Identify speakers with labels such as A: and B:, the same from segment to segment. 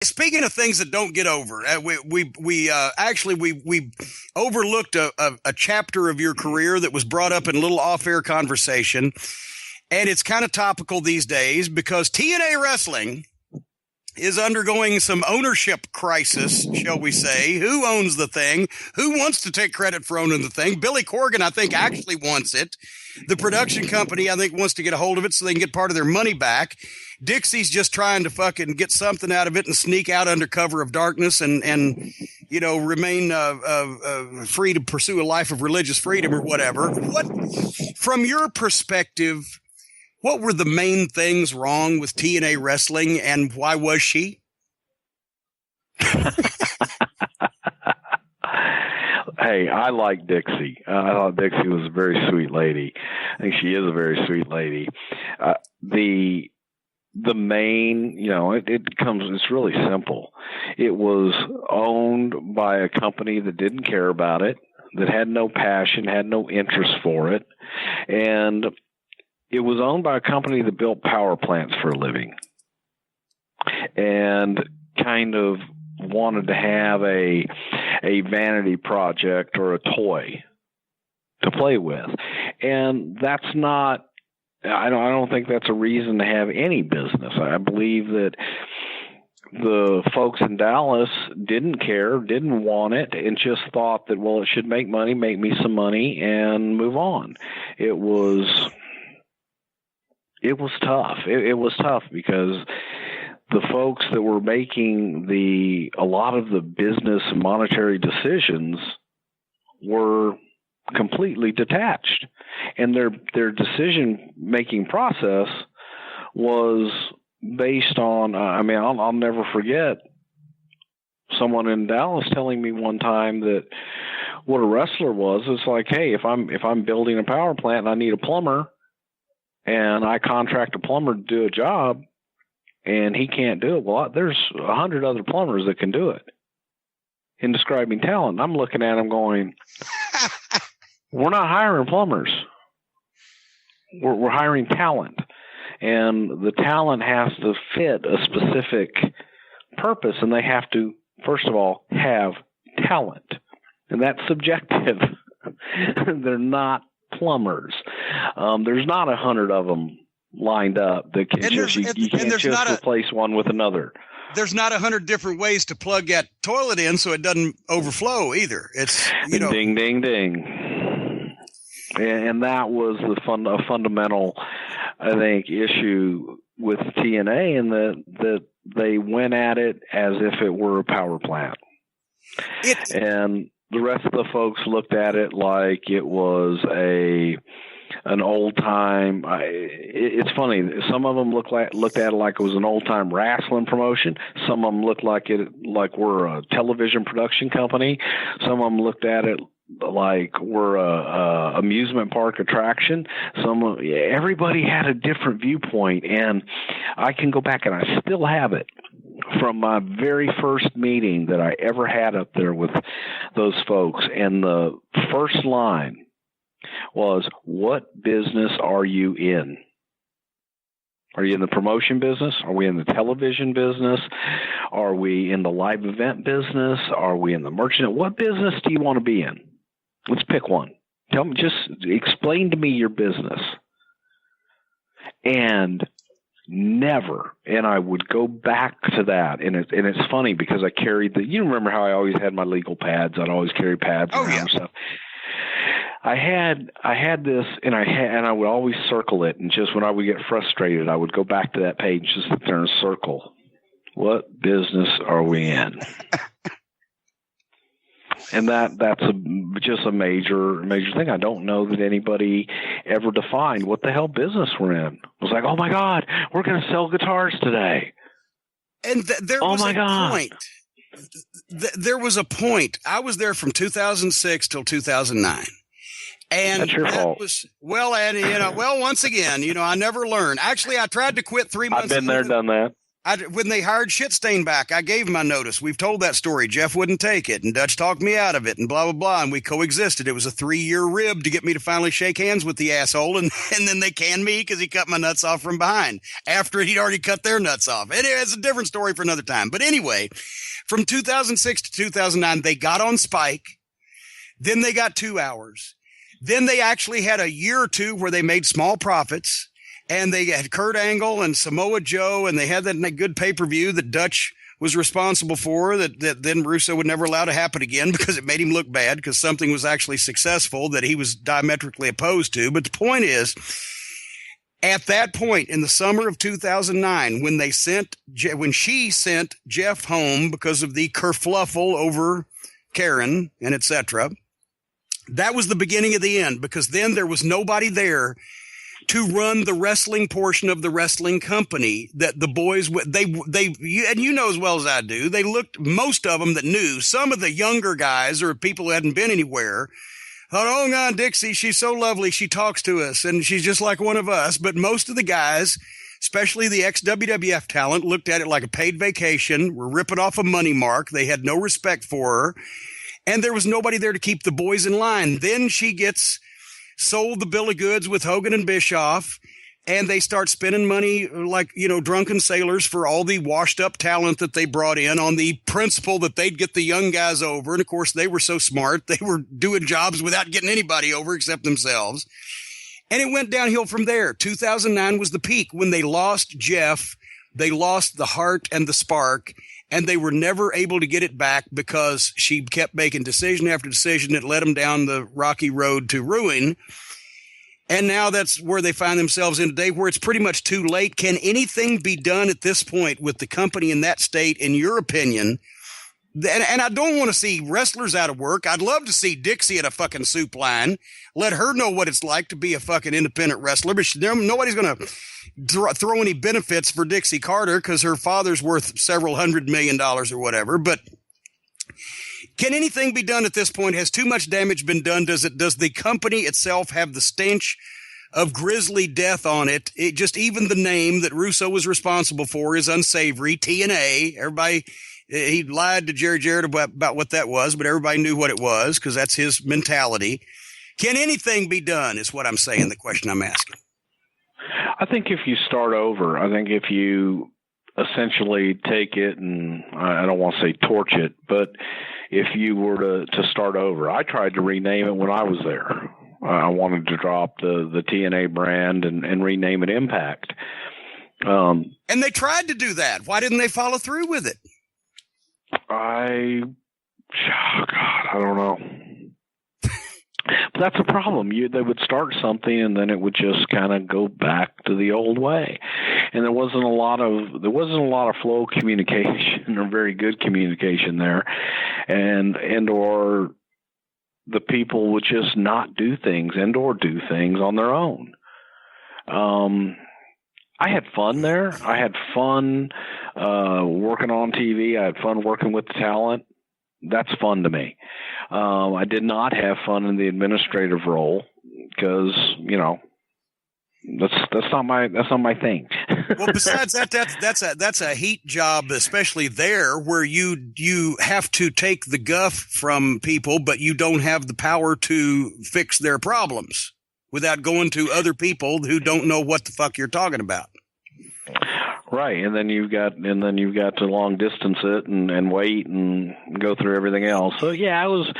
A: speaking of things that don't get over, we overlooked a chapter of your career that was brought up in a little off-air conversation, and it's kind of topical these days because TNA Wrestling is undergoing some ownership crisis, shall we say. Who owns the thing? Who wants to take credit for owning the thing? Billy Corgan, I think, actually wants it. The production company, I think, wants to get a hold of it so they can get part of their money back. Dixie's just trying to fucking get something out of it and sneak out under cover of darkness and remain free to pursue a life of religious freedom or whatever. What, from your perspective, what were the main things wrong with TNA Wrestling, and why was she?
B: Hey, I like Dixie. I thought Dixie was a very sweet lady. I think she is a very sweet lady. The main, it's really simple. It was owned by a company that didn't care about it, that had no passion, had no interest for it, and it was owned by a company that built power plants for a living and kind of wanted to have a vanity project or a toy to play with. And that's not, I don't think that's a reason to have any business. I believe that the folks in Dallas didn't care, didn't want it, and just thought that, well, it should make money, make me some money, and move on. It was tough. It was tough because the folks that were making a lot of the business and monetary decisions were completely detached, and their decision making process was based on. I'll never forget someone in Dallas telling me one time that what a wrestler was. It's like, hey, if I'm building a power plant and I need a plumber, and I contract a plumber to do a job, and he can't do it, well, there's 100 other plumbers that can do it. In describing talent, I'm looking at him going, we're not hiring plumbers. We're hiring talent. And the talent has to fit a specific purpose, and they have to, first of all, have talent. And that's subjective. They're not plumbers. There's not 100 of them lined up that can you can't just replace one with another.
A: There's not 100 different ways to plug that toilet in so it doesn't overflow either. It's
B: ding, ding, ding. And that was a fundamental, I think, issue with TNA, and that they went at it as if it were a power plant. And the rest of the folks looked at it like it was an old time. It's funny. Some of them looked at it like it was an old time wrestling promotion. Some of them looked like we're a television production company. Some of them looked at it like we're a amusement park attraction. Everybody had a different viewpoint, and I can go back and I still have it from my very first meeting that I ever had up there with those folks. And the first line was, what business are you in? Are you in the promotion business? Are we in the television business? Are we in the live event business? Are we in the merchant? What business do you want to be in? Let's pick one. Tell me, just explain to me your business. And never, and I would go back to that, and it's funny because I carried you remember how I always had my legal pads? I'd always carry pads around and stuff. I had this, and I would always circle it, and just when I would get frustrated, I would go back to that page, just sit there and circle. What business are we in? And that's just a major thing. I don't know that anybody ever defined what the hell business we're in. It was like, oh my God, we're going to sell guitars today.
A: And there was a point. There was a point. I was there from 2006 till 2009. And
B: that's your fault.
A: Once again, I never learned. Actually, I tried to quit 3 months.
B: I've been there, done that.
A: When they hired Shitstain back, I gave my notice. We've told that story. Jeff wouldn't take it, and Dutch talked me out of it, and blah, blah, blah, and we coexisted. It was a 3-year rib to get me to finally shake hands with the asshole, and then they canned me because he cut my nuts off from behind after he'd already cut their nuts off. It's a different story for another time. But anyway, from 2006 to 2009, they got on Spike. Then they got 2 hours. Then they actually had a year or two where they made small profits. And they had Kurt Angle and Samoa Joe, and they had that good pay-per-view that Dutch was responsible for that then Russo would never allow to happen again because it made him look bad because something was actually successful that he was diametrically opposed to. But the point is, at that point in the summer of 2009, when she sent Jeff home because of the kerfluffle over Karen and etc., that was the beginning of the end because then there was nobody there to run the wrestling portion of the wrestling company that the boys, and you know as well as I do, they looked, most of them that knew, some of the younger guys or people who hadn't been anywhere thought, oh, God, Dixie, she's so lovely. She talks to us and she's just like one of us. But most of the guys, especially the ex-WWF talent, looked at it like a paid vacation. We're ripping off a money mark. They had no respect for her. And there was nobody there to keep the boys in line. Then she gets sold the bill of goods with Hogan and Bischoff, and they start spending money like, drunken sailors for all the washed up talent that they brought in on the principle that they'd get the young guys over. And of course, they were so smart. They were doing jobs without getting anybody over except themselves. And it went downhill from there. 2009 was the peak when they lost Jeff. They lost the heart and the spark, and they were never able to get it back because she kept making decision after decision that led them down the rocky road to ruin. And now that's where they find themselves in today, where it's pretty much too late. Can anything be done at this point with the company in that state, in your opinion? And I don't want to see wrestlers out of work. I'd love to see Dixie at a fucking soup line. Let her know what it's like to be a fucking independent wrestler. But nobody's going to throw any benefits for Dixie Carter because her father's worth several $100 million or whatever. But can anything be done at this point? Has too much damage been done? Does the company itself have the stench of grisly death on it? Just even the name that Russo was responsible for is unsavory. TNA, everybody, he lied to Jerry Jarrett about what that was, but everybody knew what it was because that's his mentality. Can anything be done is what I'm saying, the question I'm asking.
B: I think if you start over, I think if you essentially take it and I don't want to say torch it, but if you were to start over, I tried to rename it when I was there. I wanted to drop the TNA brand and rename it Impact.
A: And they tried to do that. Why didn't they follow through with it?
B: I don't know. But that's a problem. They would start something and then it would just kind of go back to the old way. And there wasn't a lot of flow communication or very good communication there. And or the people would just not do things or do things on their own. I had fun there. I had fun working on TV. I had fun working with the talent. That's fun to me. I did not have fun in the administrative role because, that's not my thing.
A: Well, besides that's a heat job, especially there where you have to take the guff from people, but you don't have the power to fix their problems without going to other people who don't know what the fuck you're talking about.
B: Right, and then you've got to long distance it and wait and go through everything else. So yeah, I was,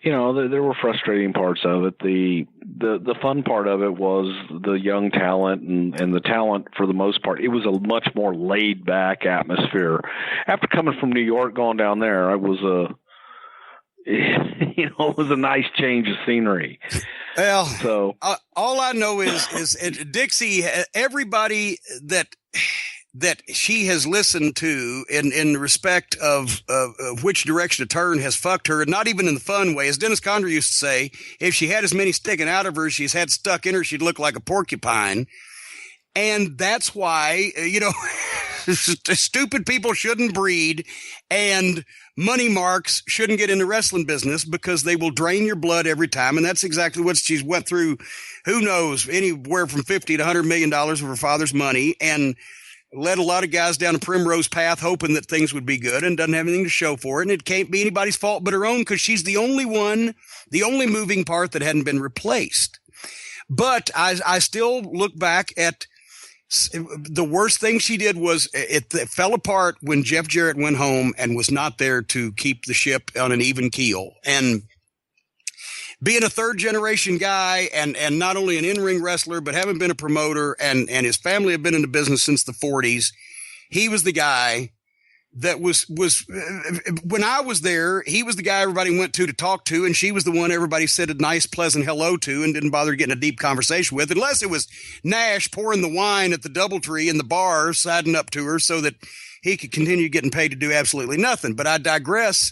B: there were frustrating parts of it. The fun part of it was the young talent and the talent for the most part. It was a much more laid back atmosphere. After coming from New York, going down there, it was it was a nice change of scenery.
A: Well,
B: so
A: all I know is Dixie, everybody that she has listened to in respect of which direction to turn has fucked her, and not even in the fun way. As Dennis Condrey used to say, if she had as many sticking out of her as she's had stuck in her, she'd look like a porcupine. And that's why, stupid people shouldn't breed and money marks shouldn't get in the wrestling business because they will drain your blood every time. And that's exactly what she's went through. Who knows, anywhere from $50 to $100 million of her father's money. And led a lot of guys down a primrose path hoping that things would be good and doesn't have anything to show for it. And it can't be anybody's fault but her own because she's the only moving part that hadn't been replaced. But I still look back at the worst thing she did was it fell apart when Jeff Jarrett went home and was not there to keep the ship on an even keel. And being a third generation guy and not only an in-ring wrestler, but having been a promoter and his family had been in the business since the 40s, he was the guy that was when I was there, he was the guy everybody went to talk to, and she was the one everybody said a nice, pleasant hello to and didn't bother getting a deep conversation with, unless it was Nash pouring the wine at the DoubleTree in the bar, siding up to her so that he could continue getting paid to do absolutely nothing. But I digress.